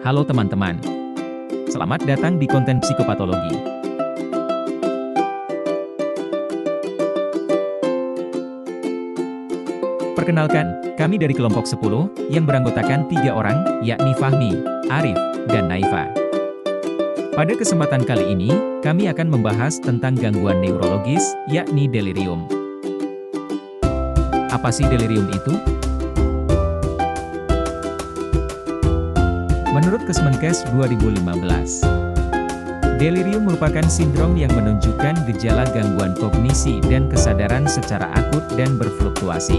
Halo teman-teman. Selamat datang di konten psikopatologi. Perkenalkan, kami dari kelompok 10, yang beranggotakan 3 orang, yakni Fahmi, Arif, dan Naifa. Pada kesempatan kali ini, kami akan membahas tentang gangguan neurologis, yakni delirium. Apa sih delirium itu? Menurut Kesmenkes 2015, delirium merupakan sindrom yang menunjukkan gejala gangguan kognisi dan kesadaran secara akut dan berfluktuasi.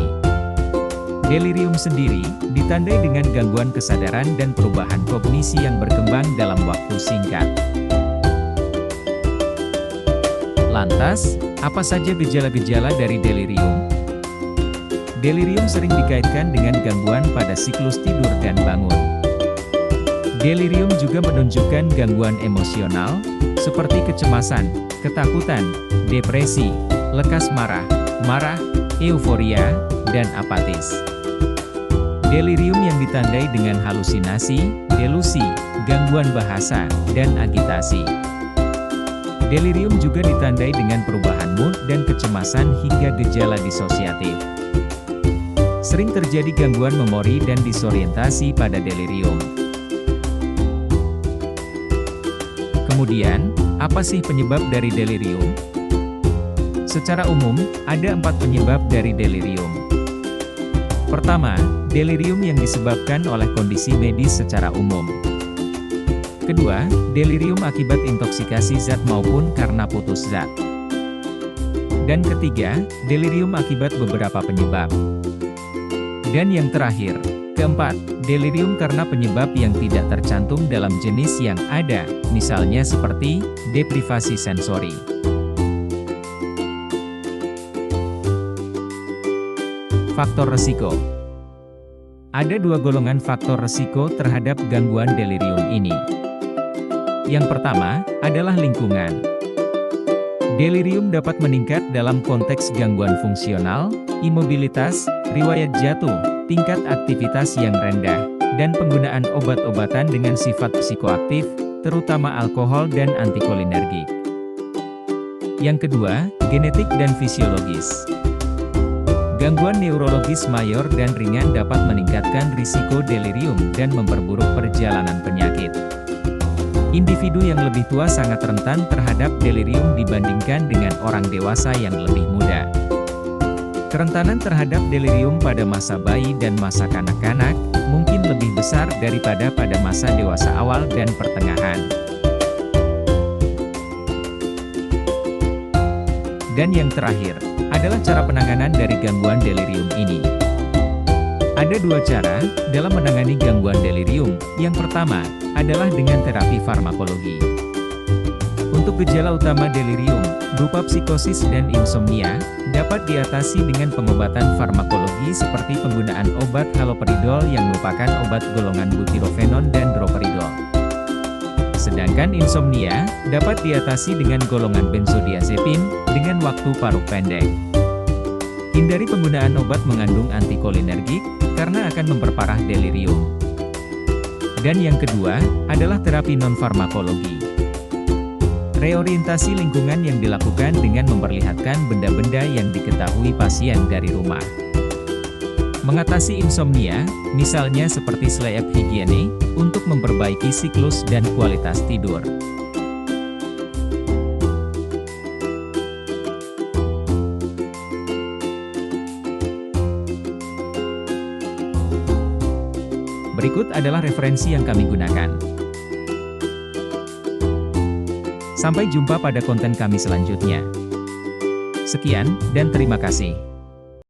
Delirium sendiri ditandai dengan gangguan kesadaran dan perubahan kognisi yang berkembang dalam waktu singkat. Lantas, apa saja gejala-gejala dari delirium? Delirium sering dikaitkan dengan gangguan pada siklus tidur dan bangun. Delirium juga menunjukkan gangguan emosional, seperti kecemasan, ketakutan, depresi, lekas marah, euforia, dan apatis. Delirium yang ditandai dengan halusinasi, delusi, gangguan bahasa, dan agitasi. Delirium juga ditandai dengan perubahan mood dan kecemasan hingga gejala disosiatif. Sering terjadi gangguan memori dan disorientasi pada delirium. Kemudian, apa sih penyebab dari delirium? Secara umum, ada 4 penyebab dari delirium. Pertama, delirium yang disebabkan oleh kondisi medis secara umum. Kedua, delirium akibat intoksikasi zat maupun karena putus zat. Dan ketiga, delirium akibat beberapa penyebab. Dan yang terakhir, keempat, delirium karena penyebab yang tidak tercantum dalam jenis yang ada, misalnya seperti deprivasi sensori. Faktor resiko. Ada 2 golongan faktor resiko terhadap gangguan delirium ini. Yang pertama, adalah lingkungan. Delirium dapat meningkat dalam konteks gangguan fungsional, imobilitas, riwayat jatuh, tingkat aktivitas yang rendah, dan penggunaan obat-obatan dengan sifat psikoaktif, terutama alkohol dan antikolinergik. Yang kedua, genetik dan fisiologis. Gangguan neurologis mayor dan ringan dapat meningkatkan risiko delirium dan memperburuk perjalanan penyakit. Individu yang lebih tua sangat rentan terhadap delirium dibandingkan dengan orang dewasa yang lebih muda. Kerentanan terhadap delirium pada masa bayi dan masa kanak-kanak mungkin lebih besar daripada pada masa dewasa awal dan pertengahan. Dan yang terakhir, adalah cara penanganan dari gangguan delirium ini. Ada 2 cara dalam menangani gangguan delirium. Yang pertama, adalah dengan terapi farmakologi. Untuk gejala utama delirium, berupa psikosis dan insomnia, dapat diatasi dengan pengobatan farmakologi seperti penggunaan obat haloperidol yang merupakan obat golongan butirofenon dan droperidol. Sedangkan insomnia, dapat diatasi dengan golongan benzodiazepin, dengan waktu paruh pendek. Hindari penggunaan obat mengandung antikolinergik, karena akan memperparah delirium. Dan yang kedua, adalah terapi non-farmakologi. Reorientasi lingkungan yang dilakukan dengan memperlihatkan benda-benda yang diketahui pasien dari rumah. Mengatasi insomnia, misalnya seperti sleep hygiene, untuk memperbaiki siklus dan kualitas tidur. Berikut adalah referensi yang kami gunakan. Sampai jumpa pada konten kami selanjutnya. Sekian, dan terima kasih.